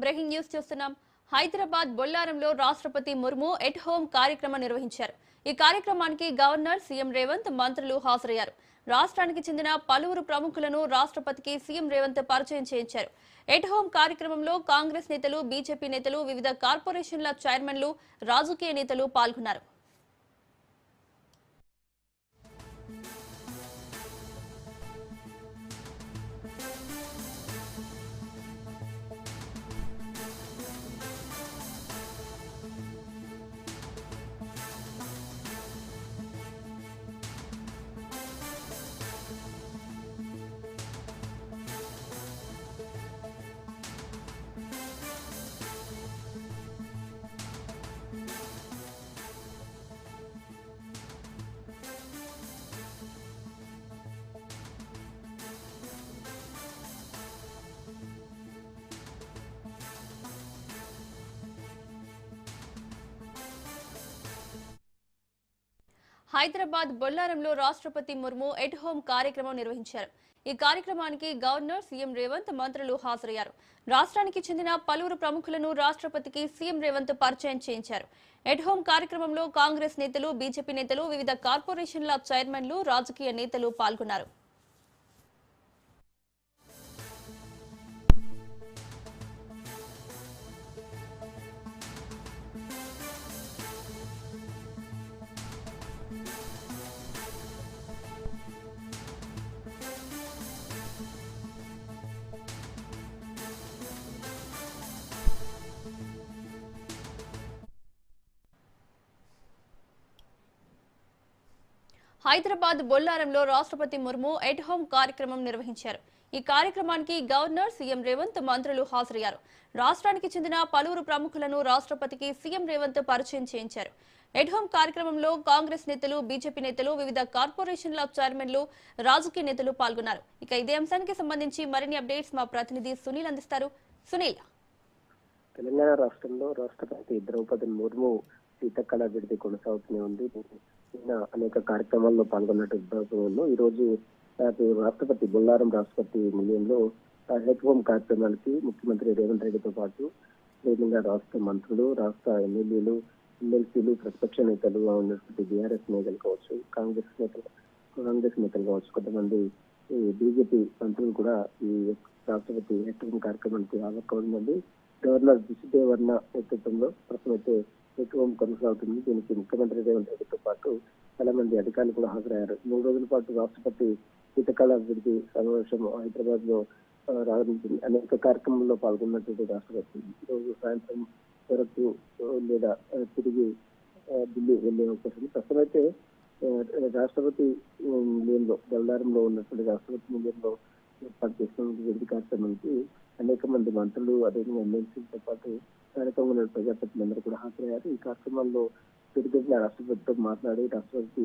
Breaking news చూస్తున్నాం. హైదరాబాద్ బొల్లారంలో రాష్ట్రపతి Murmu at home కార్యక్రమం నిర్వహించారు. ఈ కార్యక్రమానికి గవర్నర్, సీఎం రేవంత్, మంత్రులు హాజరయ్యారు. రాష్ట్రానికి చెందిన పలువురు ప్రముఖులను రాష్ట్రపతికి సీఎం రేవంత్ పరిచయం చేయించారు. ఎట్ హోమ్ కార్యక్రమంలో కాంగ్రెస్ నేతలు, బీజేపీ నేతలు, వివిధ కార్పొరేషన్ల చైర్మన్లు, రాజకీయ నేతలు పాల్గొన్నారు. హైదరాబాద్ బొల్లారంలో రాష్ట్రపతి ముర్ము ఎట్ హోమ్ కార్యక్రమం నిర్వహించారు. ఈ కార్యక్రమానికి గవర్నర్, సీఎం రేవంత్, మంత్రులు హాజరయ్యారు. రాష్ట్రానికి చెందిన పలువురు ప్రముఖులను రాష్ట్రపతికి సీఎం రేవంత్ పరిచయం చేయించారు. ఎట్ హోమ్ కార్యక్రమంలో కాంగ్రెస్ నేతలు, బీజేపీ నేతలు, వివిధ కార్పొరేషన్ల చైర్మన్లు, రాజకీయ నేతలు పాల్గొన్నారు. హైదరాబాద్ బొల్లారంలో రాష్ట్రపతి ముర్ము ఎట్ హోమ్ కార్యక్రమం నిర్వహించారు. ఈ కార్యక్రమానికి గవర్నర్, సీఎం రేవంత్, మంత్రులు హాజరయ్యారు. రాష్ట్రానికి చెందిన పలువురు ప్రముఖులను రాష్ట్రపతికి సీఎం రేవంత్ పరిచయం చేయించారు. ఎట్ హోమ్ కార్యక్రమంలో కాంగ్రెస్ నేతలు, బీజేపీ నేతలు, వివిధ కార్పొరేషన్ల చైర్మన్లు, రాజకీయ నేతలు పాల్గొన్నారు. ఇక ఇదే అంశానికి సంబంధించి మరిన్ని అప్డేట్స్ మా ప్రతినిధి సునీల్ అందిస్తారు. సునీల్. తెలంగాణ రాష్ట్రంలో రాష్ట్రపతి ద్రౌపది ముర్ము శీతకాల విడిది కొనసాగుతూనే ఉంది. నిన్న అనేక కార్యక్రమాల్లో పాల్గొన్నట్టు ఈ రోజు రాష్ట్రపతి బొల్లారం రాష్ట్రపతి నిలయంలో హెడ్ హోమ్ కార్యక్రమానికి ముఖ్యమంత్రి రేవంత్ రెడ్డితో పాటు తెలంగాణ రాష్ట్ర మంత్రులు, రాష్ట్ర ఎమ్మెల్యేలు, ఎమ్మెల్సీలు, ప్రతిపక్ష నేతలు ఉన్నటువంటి బీఆర్ఎస్ నేతలు కావచ్చు, కాంగ్రెస్ నేతలు కావచ్చు, కొంతమంది బీజేపీ మంత్రులు కూడా ఈ రాష్ట్రపతి హెడ్ హోమ్ కార్యక్రమానికి హాజరు. గవర్నర్ జిష్ణుదేవర్మ నేతృత్వంలో ప్రస్తుతం హెడ్ హోమ్ కొనసాగుతుంది. దీనికి ముఖ్యమంత్రి రేవంత్ రెడ్డితో పాటు చాలా మంది అధికారులు కూడా హాజరయ్యారు. 3 రోజుల పాటు రాష్ట్రపతి శీతకాల విడిది సమావేశం హైదరాబాద్ లో ప్రారంభించింది. అనేక కార్యక్రమాల్లో పాల్గొన్నటువంటి రాష్ట్రపతి ఈరోజు సాయంత్రం వరకు లేదా తిరిగి ఢిల్లీ వెళ్లే అవకాశం. ప్రస్తుతం అయితే రాష్ట్రపతి నిలయంలో, బొల్లారంలో ఉన్నటువంటి రాష్ట్రపతి నిలయంలో ఏర్పాటు చేసినటువంటి విడిది కార్యక్రమానికి అనేక మంది మంత్రులు, అదేవిధంగా ఎమ్మెల్సీలతో పాటు కార్యక్రమంలో ఉన్న ప్రజాప్రతినిధులందరూ కూడా హాజరయ్యారు. ఈ కార్యక్రమంలో తిరిగి రాష్ట్రపతితో మాట్లాడి రాష్ట్రానికి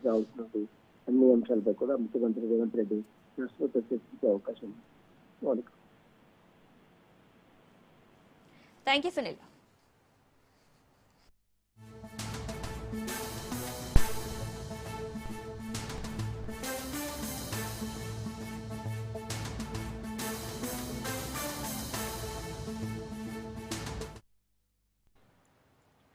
రావాల్సిన అన్ని అంశాలపై కూడా ముఖ్యమంత్రి రేవంత్ రెడ్డి రాష్ట్రపతితో చర్చించే అవకాశం ఉంది. Thank you Sunil.